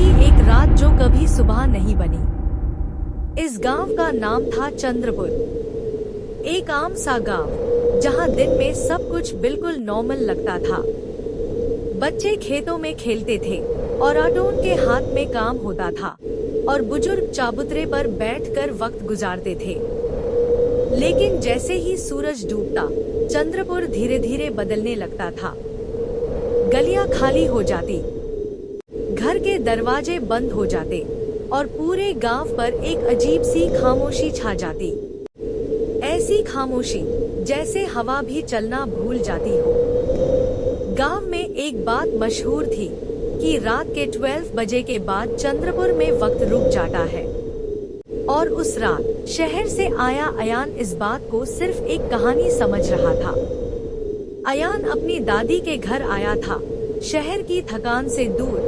की एक रात जो कभी सुबह नहीं बनी। इस गांव का नाम था चंद्रपुर। एक आम सा गांव जहां दिन में सब कुछ बिल्कुल नॉर्मल लगता था। बच्चे खेतों में खेलते थे और ऑटोन के हाथ में काम होता था और बुजुर्ग चाबुतरे पर बैठकर वक्त गुजारते थे। लेकिन जैसे ही सूरज डूबता, चंद्रपुर धीरे धीरे बदलने लगता था। गलियां खाली हो जाती, घर के दरवाजे बंद हो जाते और पूरे गांव पर एक अजीब सी खामोशी छा जाती। ऐसी खामोशी जैसे हवा भी चलना भूल जाती हो। गांव में एक बात मशहूर थी कि रात के 12 बजे के बाद चंद्रपुर में वक्त रुक जाता है। और उस रात शहर से आया अयान इस बात को सिर्फ एक कहानी समझ रहा था। अयान अपनी दादी के घर आया था, शहर की थकान से दूर,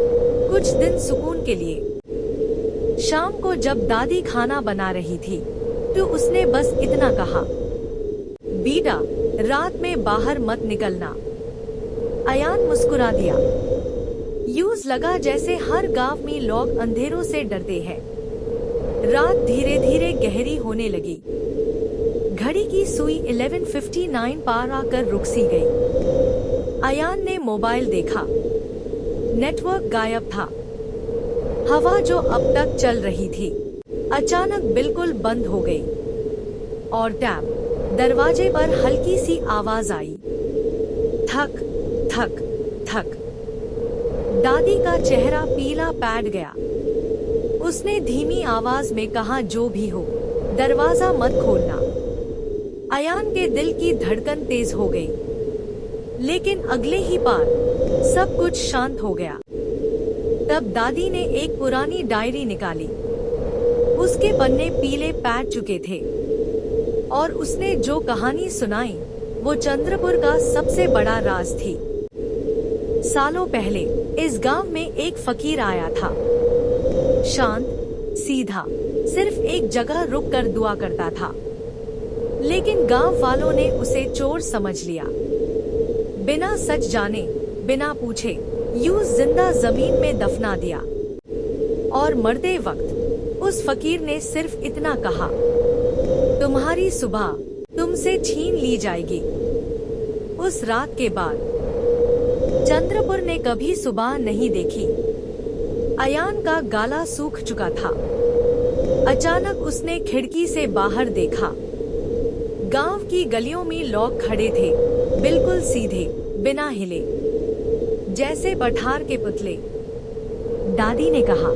कुछ दिन सुकून के लिए। शाम को जब दादी खाना बना रही थी तो उसने बस इतना कहा, बेटा रात में बाहर मत निकलना। अयान मुस्कुरा दिया। यूं लगा जैसे हर गांव में लोग अंधेरों से डरते हैं। रात धीरे धीरे गहरी होने लगी। घड़ी की सुई 11:59 पार आकर रुक सी गई। अयान ने मोबाइल देखा। नेटवर्क गायब था। हवा जो अब तक चल रही थी अचानक बिल्कुल बंद हो गई और टैप दरवाजे पर हल्की सी आवाज आई, थक थक थक। दादी का चेहरा पीला पैट गया। उसने धीमी आवाज में कहा, जो भी हो दरवाजा मत खोलना। अयान के दिल की धड़कन तेज हो गई। लेकिन अगले ही पार सब कुछ शांत हो गया। तब दादी ने एक पुरानी डायरी निकाली। उसके पन्ने पीले पैट चुके थे और उसने जो कहानी सुनाई वो चंद्रपुर का सबसे बड़ा राज थी। सालों पहले इस गांव में एक फकीर आया था। शांत, सीधा, सिर्फ एक जगह रुककर दुआ करता था। लेकिन गांव वालों ने उसे चोर समझ लिया। बिना सच जाने, बिना पूछे यूं जिंदा जमीन में दफना दिया। और मरते वक्त उस फकीर ने सिर्फ इतना कहा, तुम्हारी सुबह तुमसे छीन ली जाएगी। उस रात के बाद चंद्रपुर ने कभी सुबह नहीं देखी। अयान का गाला सूख चुका था। अचानक उसने खिड़की से बाहर देखा। गांव की गलियों में लोग खड़े थे, बिल्कुल सीधे, बिना हिले, जैसे पठार के पुतले। दादी ने कहा,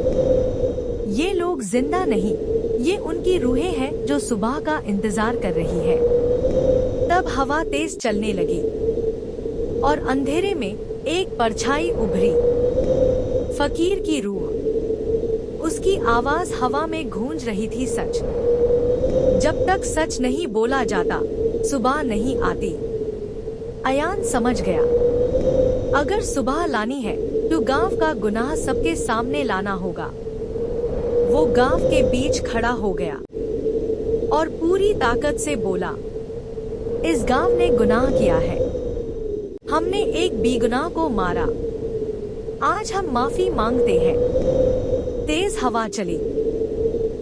ये लोग जिंदा नहीं, ये उनकी रूहें हैं जो सुबह का इंतजार कर रही है। तब हवा तेज चलने लगी और अंधेरे में एक परछाई उभरी। फकीर की रूह। उसकी आवाज हवा में गूंज रही थी, सच। जब तक सच नहीं बोला जाता सुबह नहीं आती। अयान समझ गया, अगर सुबह लानी है तो गांव का गुनाह सबके सामने लाना होगा। वो गांव के बीच खड़ा हो गया और पूरी ताकत से बोला, इस गांव ने गुनाह किया है। हमने एक बेगुनाह को मारा। आज हम माफी मांगते हैं। तेज हवा चली,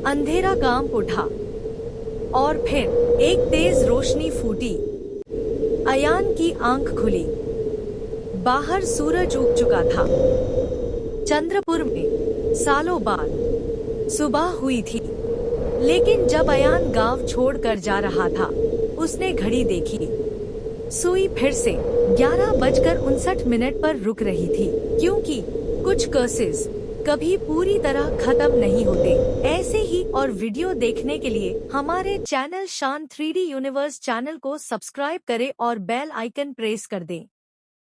अंधेरा कांप उठा और फिर एक तेज रोशनी फूटी। अयान की आंख खुली। बाहर सूरज उग चुका था। चंद्रपुर में सालों बाद सुबह हुई थी। लेकिन जब अयान गांव छोड़कर जा रहा था, उसने घड़ी देखी। सुई फिर से 11:59 पर रुक रही थी, क्योंकि कुछ कर्सेस कभी पूरी तरह खत्म नहीं होते। ऐसे ही और वीडियो देखने के लिए हमारे चैनल शान 3D यूनिवर्स चैनल को सब्सक्राइब करें और बेल आइकन प्रेस कर दें।